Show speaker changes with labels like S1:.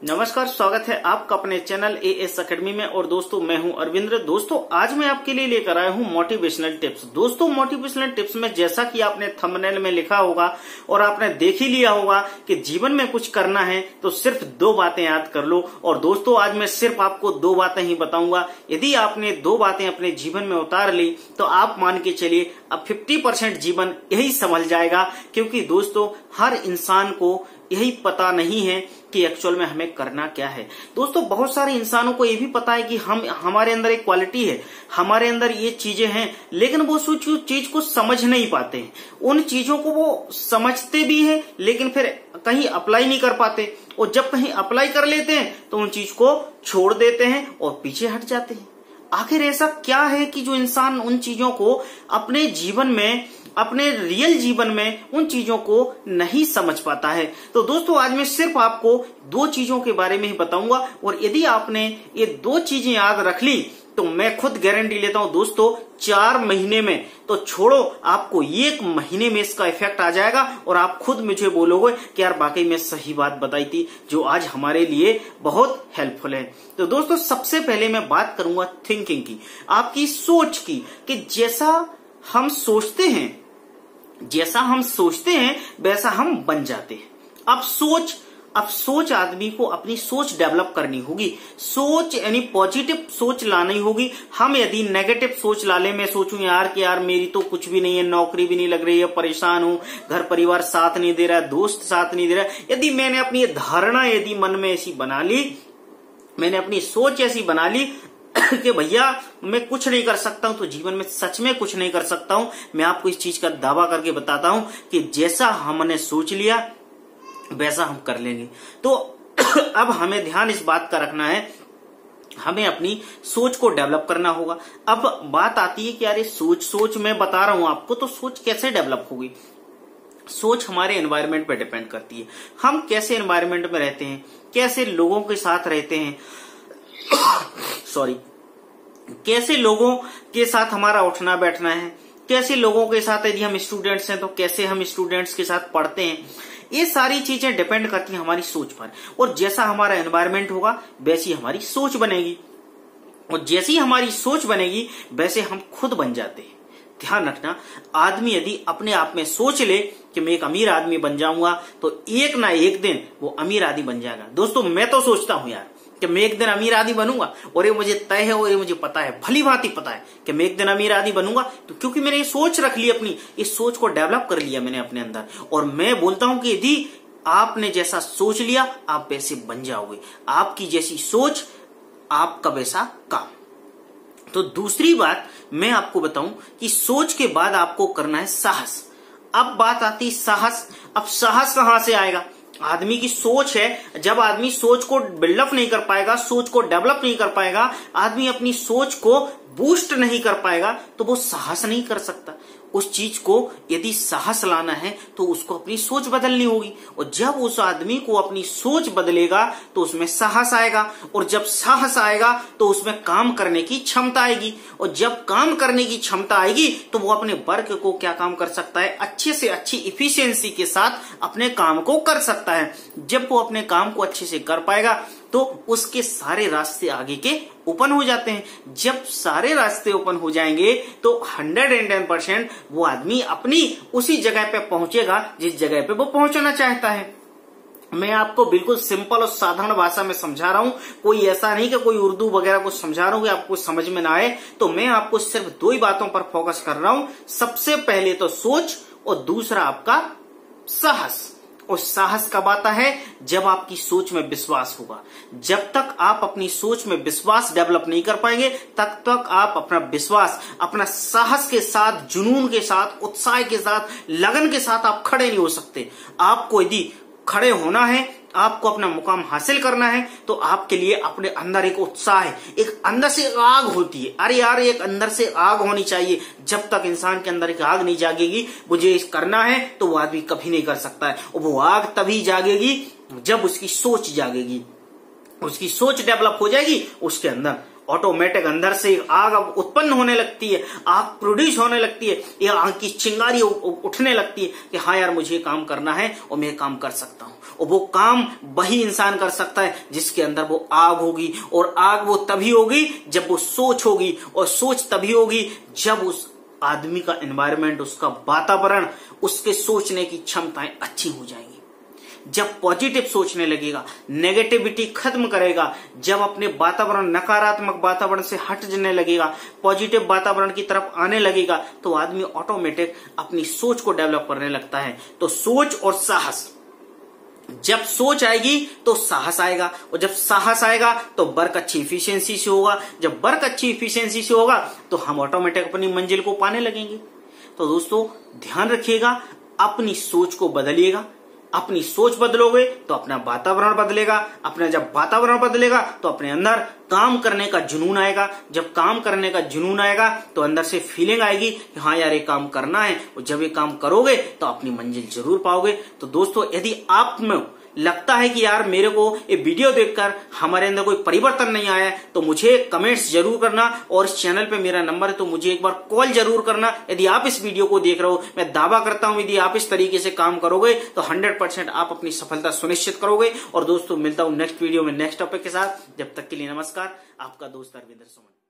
S1: नमस्कार, स्वागत है आपका अपने चैनल एएस अकेडमी में। और दोस्तों, मैं हूं अरविंद्र। दोस्तों, आज मैं आपके लिए लेकर आया हूं मोटिवेशनल टिप्स। दोस्तों, मोटिवेशनल टिप्स में जैसा कि आपने थंबनेल में लिखा होगा और आपने देख ही लिया होगा कि जीवन में कुछ करना है तो सिर्फ 2 बातें याद कर लो। और दोस्तों, आज मैं सिर्फ आपको 2 बातें ही बताऊंगा। यदि आपने 2 बातें अपने जीवन में उतार ली तो आप मान के चलिए अब 50% जीवन यही संभल जाएगा। क्योंकि दोस्तों, हर इंसान को यही पता नहीं है कि एक्चुअल में हमें करना क्या है। दोस्तों, बहुत सारे इंसानों को ये भी पता है कि हमारे अंदर एक क्वालिटी है, हमारे अंदर ये चीजें हैं, लेकिन वो उस चीज को समझ नहीं पाते हैं। उन चीजों को वो समझते भी हैं लेकिन फिर कहीं अप्लाई नहीं कर पाते, और जब कहीं अप्लाई कर लेते हैं तो उन चीज को छोड़ देते हैं और पीछे हट जाते हैं। आखिर ऐसा क्या है कि जो इंसान उन चीजों को अपने जीवन में, अपने रियल जीवन में उन चीजों को नहीं समझ पाता है। तो दोस्तों, आज मैं सिर्फ आपको 2 चीजों के बारे में ही बताऊंगा, और यदि आपने ये 2 चीजें याद रख ली तो मैं खुद गारंटी लेता हूं दोस्तों, 4 महीने में तो छोड़ो, आपको 1 महीने में इसका इफेक्ट आ जाएगा और आप खुद मुझे बोलोगे कि यार वाकई में सही बात बताई थी, जो आज हमारे लिए बहुत हेल्पफुल है। तो दोस्तों, सबसे पहले मैं बात करूंगा थिंकिंग की, आपकी सोच की, कि जैसा हम सोचते हैं वैसा हम बन जाते हैं। अब सोच आदमी को अपनी सोच डेवलप करनी होगी। सोच यानी पॉजिटिव सोच लानी होगी। हम यदि नेगेटिव सोच ला ले, मैं सोचूं यार कि यार मेरी तो कुछ भी नहीं है, नौकरी भी नहीं लग रही है, परेशान हूं, घर परिवार साथ नहीं दे रहा है, दोस्त साथ नहीं दे रहा है, यदि मैंने अपनी धारणा यदि मन में ऐसी बना ली, मैंने अपनी सोच ऐसी बना ली कि भैया मैं कुछ नहीं कर सकता हूं, तो जीवन में सच में कुछ नहीं कर सकता हूं। मैं आपको इस चीज का दावा करके बताता हूं कि जैसा हमने सोच लिया वैसा हम कर लेंगे। तो अब हमें ध्यान इस बात का रखना है, हमें अपनी सोच को डेवलप करना होगा। अब बात आती है कि यार ये सोच मैं बता रहा हूं आपको, तो सोच कैसे डेवलप होगी। सोच हमारे एनवायरनमेंट पे डिपेंड करती है। हम कैसे एनवायरनमेंट में रहते हैं, कैसे लोगों के साथ रहते हैं कैसे लोगों के साथ हमारा उठना बैठना है, कैसे लोगों के साथ, यदि हम स्टूडेंट्स हैं तो कैसे हम स्टूडेंट्स के साथ पढ़ते हैं। ये सारी चीजें डिपेंड करती हैं हमारी सोच पर, और जैसा हमारा एनवायरनमेंट होगा वैसी हमारी सोच बनेगी, और जैसी हमारी सोच बनेगी वैसे हम खुद बन जाते हैं। ध्यान रखना, आदमी यदि अपने आप में सोच ले कि मैं एक अमीर आदमी बन जाऊंगा तो एक ना एक दिन वो अमीर आदमी बन जाएगा। दोस्तों, मैं तो सोचता हूं यार कि मैं एक दिन अमीर आदमी बनूंगा, और ये मुझे तय है और ये मुझे पता है, भली भांति पता है कि मैं एक दिन अमीर आदमी बनूंगा। तो क्योंकि मैंने ये सोच रख ली, अपनी इस सोच को डेवलप कर लिया मैंने अपने अंदर, और मैं बोलता हूं कि यदि आपने जैसा सोच लिया आप वैसे बन जाओगे। आपकी जैसी सोच आपका वैसा काम। तो दूसरी बात मैं आपको बताऊं कि सोच के बाद आपको करना है साहस। अब बात आती साहस। अब साहस कहां से आएगा? आदमी की सोच है, जब आदमी सोच को बिल्डअप नहीं कर पाएगा, सोच को डेवलप नहीं कर पाएगा, आदमी अपनी सोच को बूस्ट नहीं कर पाएगा, तो वो साहस नहीं कर सकता। उस चीज को यदि साहस लाना है तो उसको अपनी सोच बदलनी होगी, और जब उस आदमी को अपनी सोच बदलेगा तो उसमें साहस आएगा, और जब साहस आएगा तो उसमें काम करने की क्षमता आएगी, और जब काम करने की क्षमता आएगी तो वो अपने वर्क को क्या काम कर सकता है, अच्छे से अच्छी इफिशियंसी के साथ अपने काम को कर सकता है। जब वो अपने काम को अच्छे से कर पाएगा तो उसके सारे रास्ते आगे के ओपन हो जाते हैं। जब सारे रास्ते ओपन हो जाएंगे तो 110% वो आदमी अपनी उसी जगह पे पहुंचेगा जिस जगह पे वो पहुंचना चाहता है। मैं आपको बिल्कुल सिंपल और साधारण भाषा में समझा रहा हूं, कोई ऐसा नहीं कि कोई उर्दू वगैरह कुछ समझा रहा हूं कि आपको समझ में ना आए। तो मैं आपको सिर्फ 2 ही बातों पर फोकस कर रहा हूं। सबसे पहले तो सोच, और दूसरा आपका साहस। और साहस कब आता है? जब आपकी सोच में विश्वास होगा। जब तक आप अपनी सोच में विश्वास डेवलप नहीं कर पाएंगे तब तक आप अपना विश्वास, अपना साहस के साथ, जुनून के साथ, उत्साह के साथ, लगन के साथ आप खड़े नहीं हो सकते। आपको यदि खड़े होना है, आपको अपना मुकाम हासिल करना है, तो आपके लिए अपने अंदर एक उत्साह है, एक अंदर से आग होती है। अरे यार, एक अंदर से आग होनी चाहिए। जब तक इंसान के अंदर एक आग नहीं जागेगी, मुझे करना है, तो वो आदमी कभी नहीं कर सकता है। और वो आग तभी जागेगी जब उसकी सोच जागेगी, उसकी सोच डेवलप हो जाएगी उसके अंदर, ऑटोमेटिक अंदर से आग उत्पन्न होने लगती है, आग प्रोड्यूस होने लगती है, ये आग की चिंगारी उठने लगती है कि हाँ यार मुझे काम करना है और मैं काम कर सकता हूं। और वो काम वही इंसान कर सकता है जिसके अंदर वो आग होगी, और आग वो तभी होगी जब वो सोच होगी, और सोच तभी होगी जब उस आदमी का एनवायरनमेंट, उसका वातावरण, उसके सोचने की क्षमताएं अच्छी हो जाएंगी। जब पॉजिटिव सोचने लगेगा, नेगेटिविटी खत्म करेगा, जब अपने वातावरण, नकारात्मक वातावरण से हट जाने लगेगा, पॉजिटिव वातावरण की तरफ आने लगेगा, तो आदमी ऑटोमेटिक अपनी सोच को डेवलप करने लगता है। तो सोच और साहस, जब सोच आएगी तो साहस आएगा, और जब साहस आएगा तो वर्क अच्छी इफिशियंसी से होगा, जब वर्क अच्छी इफिशियंसी से होगा तो हम ऑटोमेटिक अपनी मंजिल को पाने लगेंगे। तो दोस्तों ध्यान रखिएगा, अपनी सोच को बदलिएगा। अपनी सोच बदलोगे तो अपना वातावरण बदलेगा, अपना जब वातावरण बदलेगा तो अपने अंदर काम करने का जुनून आएगा, जब काम करने का जुनून आएगा तो अंदर से फीलिंग आएगी कि हाँ यार ये काम करना है, और जब ये काम करोगे तो अपनी मंजिल जरूर पाओगे। तो दोस्तों यदि आप में लगता है कि यार मेरे को ये वीडियो देखकर हमारे अंदर कोई परिवर्तन नहीं आया है, तो मुझे कमेंट्स जरूर करना, और इस चैनल पे मेरा नंबर है तो मुझे एक बार कॉल जरूर करना। यदि आप इस वीडियो को देख रहे हो, मैं दावा करता हूं यदि आप इस तरीके से काम करोगे तो 100% आप अपनी सफलता सुनिश्चित करोगे। और दोस्तों मिलता हूं नेक्स्ट वीडियो में नेक्स्ट टॉपिक के साथ। जब तक के लिए नमस्कार, आपका दोस्त अरविंदर सुमन।